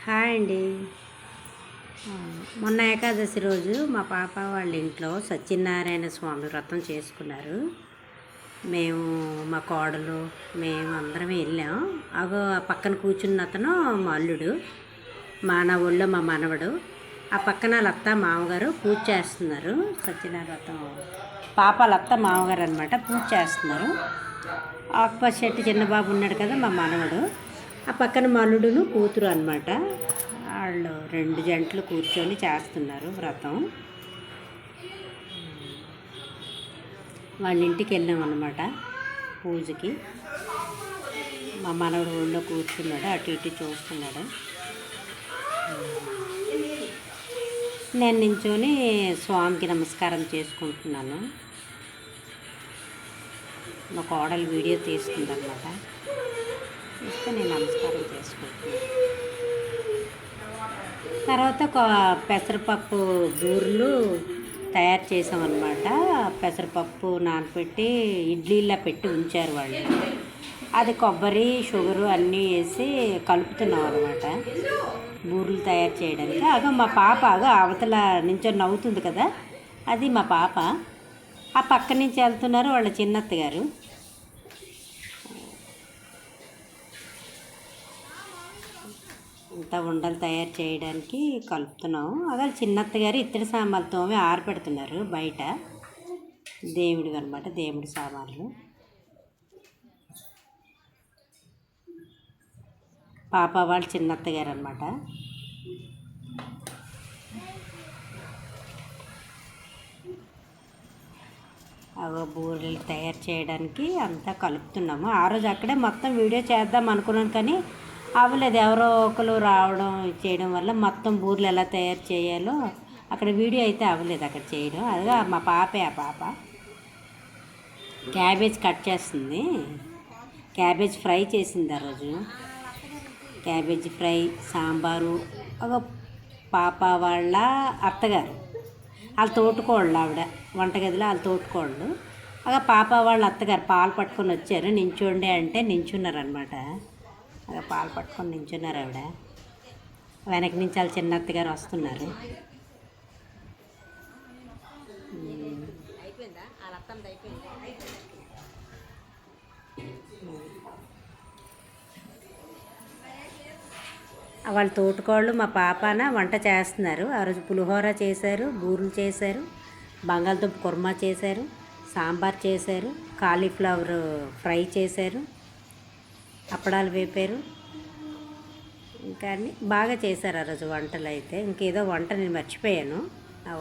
Hi అండి. మొన్న ఏకాదశి రోజు మా పాప వాళ్ళ ఇంట్లో సత్యనారాయణ స్వామి వ్రతం చేసుకున్నారు. మేము మా కోడలు మేము అందరం వెళ్ళాం. అగో ఆ పక్కన కూర్చున్న అతను మా అల్లుడు, నా ఒళ్ళో మా మనవడు. ఆ పక్కన లత్త మామగారు పూజ చేస్తున్నారు. సత్యనారాయణ వ్రతం పాప లత్త మామగారు అనమాట, పూజ చేస్తున్నారు. ఆకుపచ్చ చెట్టు చిన్న బాబు ఉన్నాడు కదా మా మనవడు. ఆ పక్కన మల్లుడును కూతురు అనమాట. వాళ్ళు రెండు జంటలు కూర్చొని చేస్తున్నారు వ్రతం. వాళ్ళ ఇంటికి వెళ్ళాం అనమాట పూజకి. మా మనవడు ఊళ్ళో కూర్చున్నాడు, అటు ఇటు చూస్తున్నాడు. నేను నించొని స్వామికి నమస్కారం చేసుకుంటున్నాను. మా కోడలు వీడియో తీస్తుందన్నమాట. ఇస్తే నేను నమస్కారం చేసుకుంటున్నాను. తర్వాత పెసరపప్పు బూరెలు తయారు చేసామన్నమాట. పెసరపప్పు నానపెట్టి ఇడ్లీలా పెట్టి ఉంచారు వాళ్ళు. అది కొబ్బరి షుగరు అన్నీ వేసి కలుపుతున్నాం అనమాట బూరెలు తయారు చేయడానికి. అదో మా పాప అవతల నుంచో నవ్వుతుంది కదా, అది మా పాప. ఆ పక్క నుంచి వెళ్తున్నారు వాళ్ళ చిన్నత్త గారు. ఇంత ఉండలు తయారు చేయడానికి కలుపుతున్నాము. అదే చిన్నత్త గారు ఇత్తడి సామాన్లు తోమి ఆరపెడుతున్నారు బయట. దేవుడివి అనమాట, దేవుడి సామాన్లు. పాప వాళ్ళు చిన్నత్త గారు అనమాట. అవి బూరెలు తయారు చేయడానికి అంతా కలుపుతున్నాము. ఆ రోజు అక్కడే మొత్తం వీడియో చేద్దాం అనుకున్నాను, కానీ అవ్వలేదు. ఎవరో ఒకరు రావడం చేయడం వల్ల మొత్తం బూరెలు ఎలా తయారు చేయాలో అక్కడ వీడియో అయితే అవ్వలేదు అక్కడ చేయడం. అదే మా పాపే, ఆ పాప క్యాబేజ్ కట్ చేస్తుంది. క్యాబేజ్ ఫ్రై చేసింది ఆ రోజు. Cabbage fry, sambar. ఒక పాప వాళ్ళ అత్తగారు, వాళ్ళ తోటుకోళ్ళు, ఆవిడ వంటగదిలో వాళ్ళ తోటుకోళ్ళు. పాప వాళ్ళ అత్తగారు పాలు పట్టుకొని వచ్చారు. నించోండి అంటే నించున్నారనమాట. పాలు పట్టుకొని నించున్నారు ఆవిడ. వెనక నుంచి వాళ్ళ చిన్న అత్తగారు వస్తున్నారు. వాళ్ళ తోటకోళ్ళు మా పాపన వంట చేస్తున్నారు. ఆ రోజు పులిహోర చేశారు, బూరెలు చేశారు, బంగాళదుంప కుర్మా చేశారు, సాంబార్ చేశారు, కాలీఫ్లవర్ ఫ్రై చేశారు, అప్పడాలు వేపారు. ఇంకా అన్నీ బాగా చేశారు ఆ రోజు వంటలు అయితే. ఇంకేదో వంట నేను మర్చిపోయాను.